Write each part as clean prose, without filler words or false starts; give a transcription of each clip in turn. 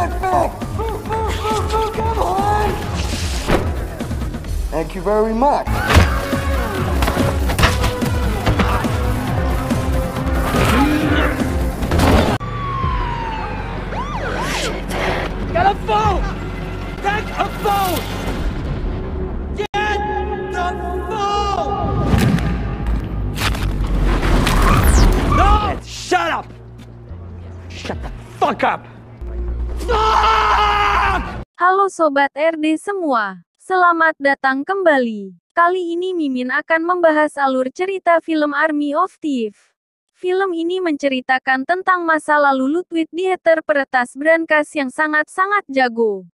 Perfect! Come on! Thank you very much. Got a phone! Take a phone! Get the phone! No! Shut up! Shut the fuck up! Fuck! Halo Sobat RD semua, selamat datang kembali. Kali ini Mimin akan membahas alur cerita film Army of Thieves. Film ini menceritakan tentang masa lalu Ludwig Dieter peretas brankas yang sangat-sangat jago.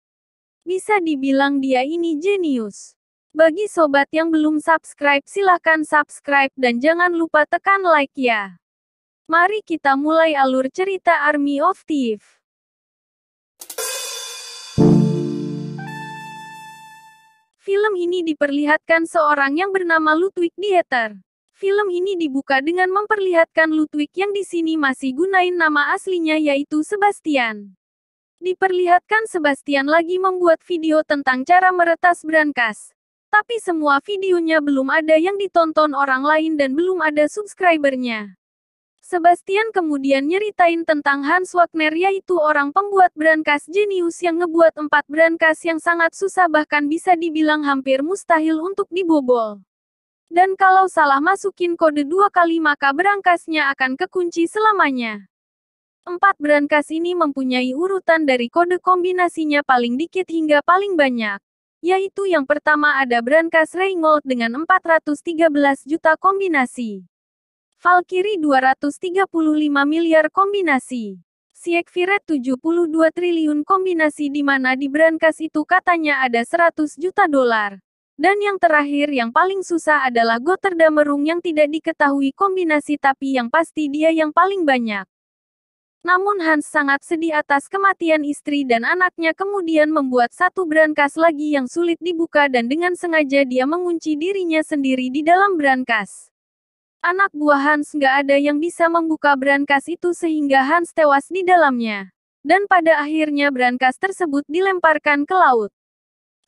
Bisa dibilang dia ini jenius. Bagi sobat yang belum subscribe silahkan subscribe dan jangan lupa tekan like ya. Mari kita mulai alur cerita Army of Thieves. Film ini diperlihatkan seorang yang bernama Ludwig Dieter. Film ini dibuka dengan memperlihatkan Ludwig yang di sini masih gunain nama aslinya yaitu Sebastian. Diperlihatkan Sebastian lagi membuat video tentang cara meretas brankas. Tapi semua videonya belum ada yang ditonton orang lain dan belum ada subscribernya. Sebastian kemudian nyeritain tentang Hans Wagner yaitu orang pembuat brankas jenius yang ngebuat 4 brankas yang sangat susah bahkan bisa dibilang hampir mustahil untuk dibobol. Dan kalau salah masukin kode 2 kali maka brankasnya akan kekunci selamanya. 4 brankas ini mempunyai urutan dari kode kombinasinya paling dikit hingga paling banyak. Yaitu yang pertama ada brankas Reingold dengan 413 juta kombinasi. Valkyrie 235 miliar kombinasi. Siegfried 72 triliun kombinasi di mana di brankas itu katanya ada 100 juta dolar. Dan yang terakhir yang paling susah adalah Gotterdamerung yang tidak diketahui kombinasi tapi yang pasti dia yang paling banyak. Namun Hans sangat sedih atas kematian istri dan anaknya kemudian membuat satu brankas lagi yang sulit dibuka dan dengan sengaja dia mengunci dirinya sendiri di dalam brankas. Anak buah Hans nggak ada yang bisa membuka brankas itu sehingga Hans tewas di dalamnya. Dan pada akhirnya brankas tersebut dilemparkan ke laut.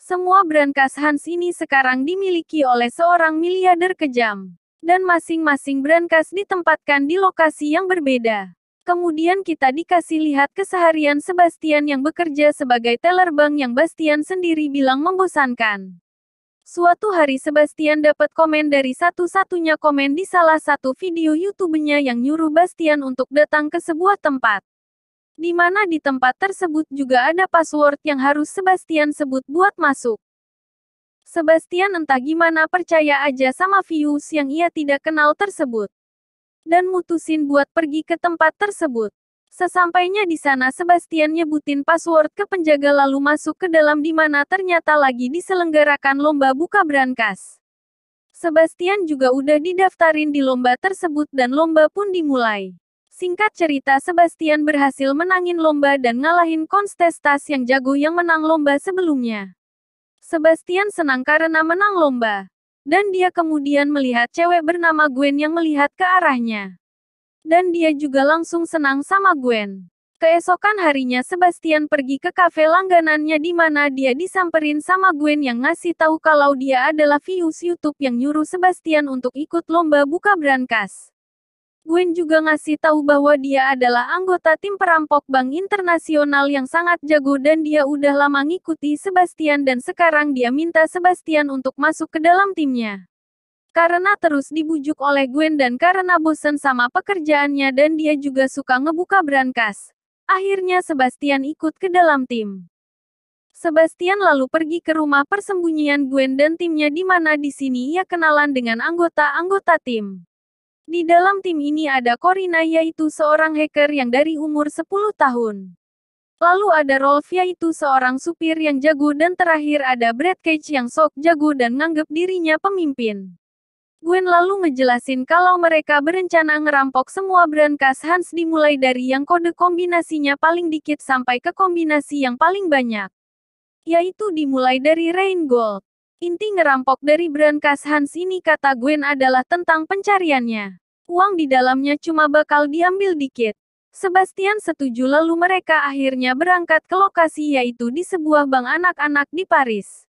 Semua brankas Hans ini sekarang dimiliki oleh seorang miliarder kejam. Dan masing-masing brankas ditempatkan di lokasi yang berbeda. Kemudian kita dikasih lihat keseharian Sebastian yang bekerja sebagai teller bank yang Bastian sendiri bilang membosankan. Suatu hari Sebastian dapat komen dari satu-satunya komen di salah satu video YouTube-nya yang nyuruh Bastian untuk datang ke sebuah tempat. Di mana di tempat tersebut juga ada password yang harus Sebastian sebut buat masuk. Sebastian entah gimana percaya aja sama views yang ia tidak kenal tersebut. Dan mutusin buat pergi ke tempat tersebut. Sesampainya di sana Sebastian nyebutin password ke penjaga lalu masuk ke dalam di mana ternyata lagi diselenggarakan lomba buka brankas. Sebastian juga udah didaftarin di lomba tersebut dan lomba pun dimulai. Singkat cerita Sebastian berhasil menangin lomba dan ngalahin kontestas yang jago yang menang lomba sebelumnya. Sebastian senang karena menang lomba. Dan dia kemudian melihat cewek bernama Gwen yang melihat ke arahnya. Dan dia juga langsung senang sama Gwen. Keesokan harinya Sebastian pergi ke kafe langganannya di mana dia disamperin sama Gwen yang ngasih tahu kalau dia adalah views YouTube yang nyuruh Sebastian untuk ikut lomba buka brankas. Gwen juga ngasih tahu bahwa dia adalah anggota tim perampok bank internasional yang sangat jago dan dia udah lama ngikuti Sebastian dan sekarang dia minta Sebastian untuk masuk ke dalam timnya. Karena terus dibujuk oleh Gwen dan karena bosan sama pekerjaannya dan dia juga suka ngebuka brankas. Akhirnya Sebastian ikut ke dalam tim. Sebastian lalu pergi ke rumah persembunyian Gwen dan timnya di mana di sini ia kenalan dengan anggota-anggota tim. Di dalam tim ini ada Corina yaitu seorang hacker yang dari umur 10 tahun. Lalu ada Rolf yaitu seorang supir yang jago dan terakhir ada Brad Cage yang sok jago dan nganggep dirinya pemimpin. Gwen lalu ngejelasin kalau mereka berencana ngerampok semua brankas Hans dimulai dari yang kode kombinasinya paling dikit sampai ke kombinasi yang paling banyak. Yaitu dimulai dari Reingold. Inti ngerampok dari brankas Hans ini kata Gwen adalah tentang pencariannya. Uang di dalamnya cuma bakal diambil dikit. Sebastian setuju lalu mereka akhirnya berangkat ke lokasi yaitu di sebuah bank anak-anak di Paris.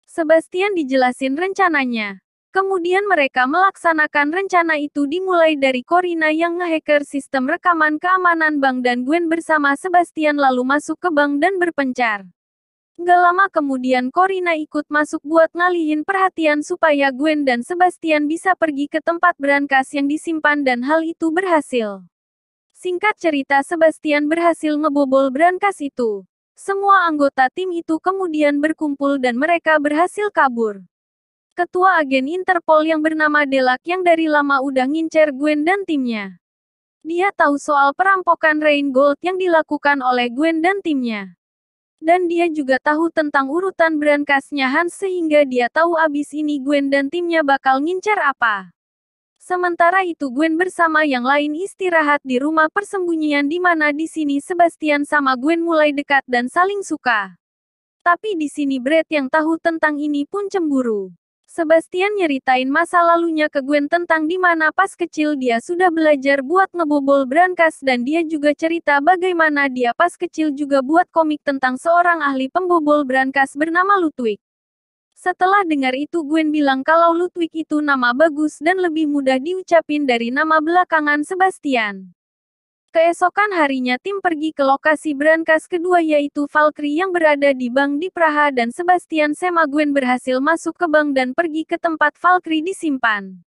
Sebastian dijelasin rencananya. Kemudian mereka melaksanakan rencana itu dimulai dari Corina yang ngehacker sistem rekaman keamanan bank dan Gwen bersama Sebastian lalu masuk ke bank dan berpencar. Gak lama kemudian Corina ikut masuk buat ngalihin perhatian supaya Gwen dan Sebastian bisa pergi ke tempat berangkas yang disimpan dan hal itu berhasil. Singkat cerita Sebastian berhasil ngebobol berangkas itu. Semua anggota tim itu kemudian berkumpul dan mereka berhasil kabur. Ketua agen Interpol yang bernama Delak yang dari lama udah ngincer Gwen dan timnya. Dia tahu soal perampokan Rain Gold yang dilakukan oleh Gwen dan timnya. Dan dia juga tahu tentang urutan berangkasnya Hans sehingga dia tahu abis ini Gwen dan timnya bakal ngincer apa. Sementara itu Gwen bersama yang lain istirahat di rumah persembunyian di mana di sini Sebastian sama Gwen mulai dekat dan saling suka. Tapi di sini Brett yang tahu tentang ini pun cemburu. Sebastian nyeritain masa lalunya ke Gwen tentang di mana pas kecil dia sudah belajar buat ngebobol berangkas dan dia juga cerita bagaimana dia pas kecil juga buat komik tentang seorang ahli pembobol berangkas bernama Ludwig. Setelah dengar itu Gwen bilang kalau Ludwig itu nama bagus dan lebih mudah diucapin dari nama belakangan Sebastian. Keesokan harinya tim pergi ke lokasi berangkas kedua yaitu Valkyrie yang berada di bank di Praha dan Sebastian sama Gwen berhasil masuk ke bank dan pergi ke tempat Valkyrie disimpan.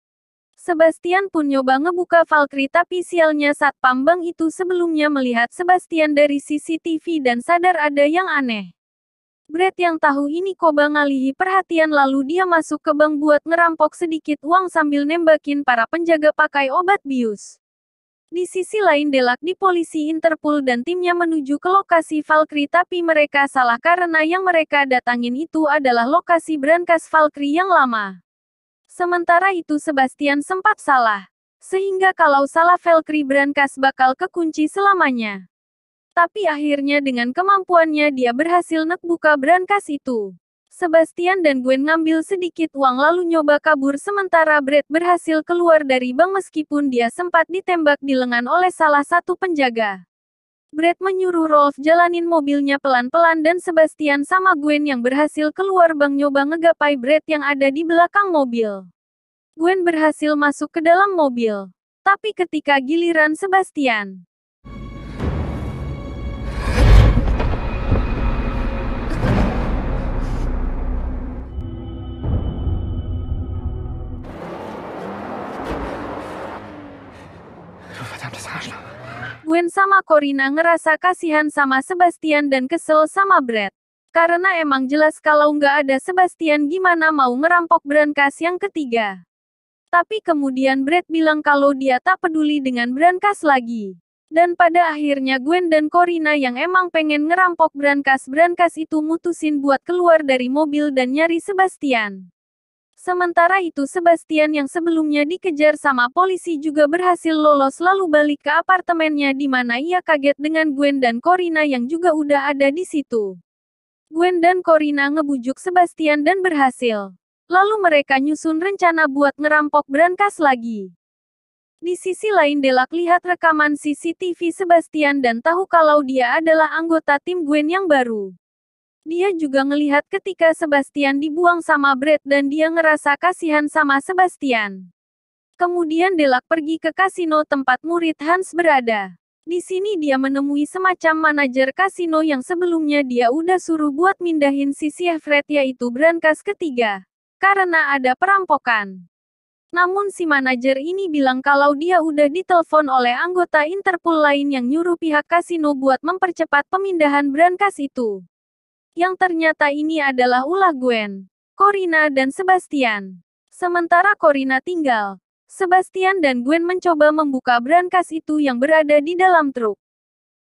Sebastian pun nyoba ngebuka Valkyrie tapi sialnya satpam bank itu sebelumnya melihat Sebastian dari CCTV dan sadar ada yang aneh. Brett yang tahu ini coba ngalihi perhatian lalu dia masuk ke bank buat ngerampok sedikit uang sambil nembakin para penjaga pakai obat bius. Di sisi lain Delak di polisi Interpol dan timnya menuju ke lokasi Valkyrie tapi mereka salah karena yang mereka datangin itu adalah lokasi berangkas Valkyrie yang lama. Sementara itu Sebastian sempat salah. Sehingga kalau salah Valkyrie berangkas bakal kekunci selamanya. Tapi akhirnya dengan kemampuannya dia berhasil ngebuka berangkas itu. Sebastian dan Gwen ngambil sedikit uang lalu nyoba kabur sementara Brett berhasil keluar dari bank meskipun dia sempat ditembak di lengan oleh salah satu penjaga. Brett menyuruh Rolf jalanin mobilnya pelan-pelan dan Sebastian sama Gwen yang berhasil keluar bank nyoba ngegapai Brett yang ada di belakang mobil. Gwen berhasil masuk ke dalam mobil. Tapi ketika giliran Sebastian Gwen sama Corina ngerasa kasihan sama Sebastian dan kesel sama Brett. Karena emang jelas kalau nggak ada Sebastian gimana mau ngerampok berangkas yang ketiga. Tapi kemudian Brett bilang kalau dia tak peduli dengan berangkas lagi. Dan pada akhirnya Gwen dan Corina yang emang pengen ngerampok berangkas itu mutusin buat keluar dari mobil dan nyari Sebastian. Sementara itu Sebastian yang sebelumnya dikejar sama polisi juga berhasil lolos lalu balik ke apartemennya di mana ia kaget dengan Gwen dan Corina yang juga udah ada di situ. Gwen dan Corina ngebujuk Sebastian dan berhasil. Lalu mereka nyusun rencana buat ngerampok berangkas lagi. Di sisi lain Delak lihat rekaman CCTV Sebastian dan tahu kalau dia adalah anggota tim Gwen yang baru. Dia juga ngelihat ketika Sebastian dibuang sama Brett dan dia ngerasa kasihan sama Sebastian. Kemudian Delak pergi ke kasino tempat murid Hans berada. Di sini dia menemui semacam manajer kasino yang sebelumnya dia udah suruh buat mindahin si Siegfried yaitu berangkas ketiga. Karena ada perampokan. Namun si manajer ini bilang kalau dia udah ditelepon oleh anggota Interpol lain yang nyuruh pihak kasino buat mempercepat pemindahan berangkas itu. Yang ternyata ini adalah ulah Gwen, Corina dan Sebastian. Sementara Corina tinggal, Sebastian dan Gwen mencoba membuka berangkas itu yang berada di dalam truk.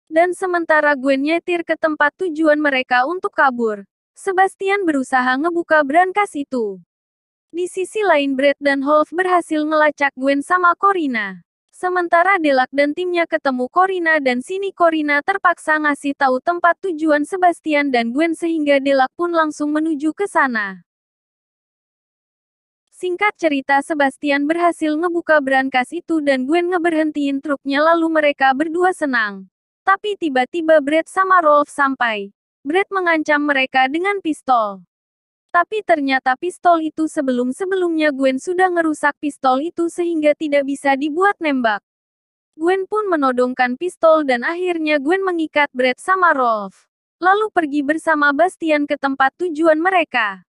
Dan sementara Gwen nyetir ke tempat tujuan mereka untuk kabur, Sebastian berusaha ngebuka berangkas itu. Di sisi lain Brett dan Rolf berhasil ngelacak Gwen sama Corina. Sementara Delak dan timnya ketemu Corina dan sini Corina terpaksa ngasih tahu tempat tujuan Sebastian dan Gwen sehingga Delak pun langsung menuju ke sana. Singkat cerita, Sebastian berhasil ngebuka brankas itu dan Gwen ngeberhentiin truknya, lalu mereka berdua senang. Tapi tiba-tiba Brad sama Rolf sampai. Brad mengancam mereka dengan pistol. Tapi ternyata pistol itu sebelum-sebelumnya Gwen sudah ngerusak pistol itu sehingga tidak bisa dibuat nembak. Gwen pun menodongkan pistol dan akhirnya Gwen mengikat Brad sama Rolf. Lalu pergi bersama Bastian ke tempat tujuan mereka.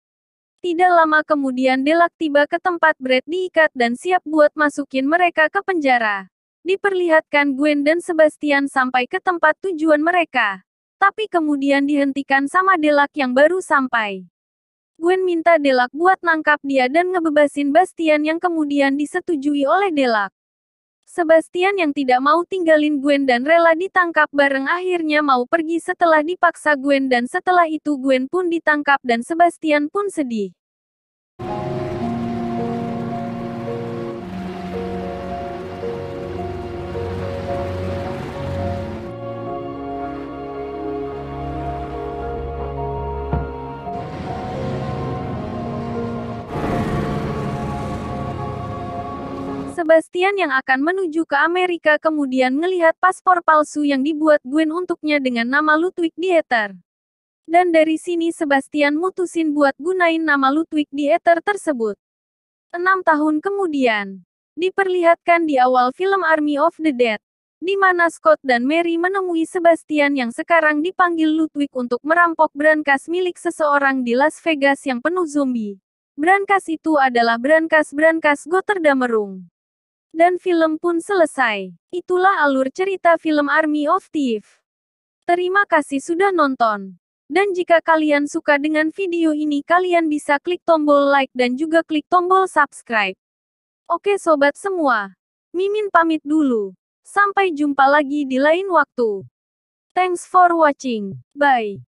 Tidak lama kemudian Delak tiba ke tempat Brad diikat dan siap buat masukin mereka ke penjara. Diperlihatkan Gwen dan Sebastian sampai ke tempat tujuan mereka. Tapi kemudian dihentikan sama Delak yang baru sampai. Gwen minta Delak buat nangkap dia dan ngebebasin Bastian yang kemudian disetujui oleh Delak. Sebastian yang tidak mau tinggalin Gwen dan rela ditangkap bareng akhirnya mau pergi setelah dipaksa Gwen, dan setelah itu Gwen pun ditangkap dan Sebastian pun sedih. Sebastian yang akan menuju ke Amerika kemudian ngelihat paspor palsu yang dibuat Gwen untuknya dengan nama Ludwig Dieter. Dan dari sini Sebastian mutusin buat gunain nama Ludwig Dieter tersebut. 6 tahun kemudian, diperlihatkan di awal film Army of the Dead, di mana Scott dan Mary menemui Sebastian yang sekarang dipanggil Ludwig untuk merampok brankas milik seseorang di Las Vegas yang penuh zombie. Brankas itu adalah brankas Gotterdamerung. Dan film pun selesai. Itulah alur cerita film Army of Thieves. Terima kasih sudah nonton. Dan jika kalian suka dengan video ini, kalian bisa klik tombol like dan juga klik tombol subscribe. Oke sobat semua. Mimin pamit dulu. Sampai jumpa lagi di lain waktu. Thanks for watching. Bye.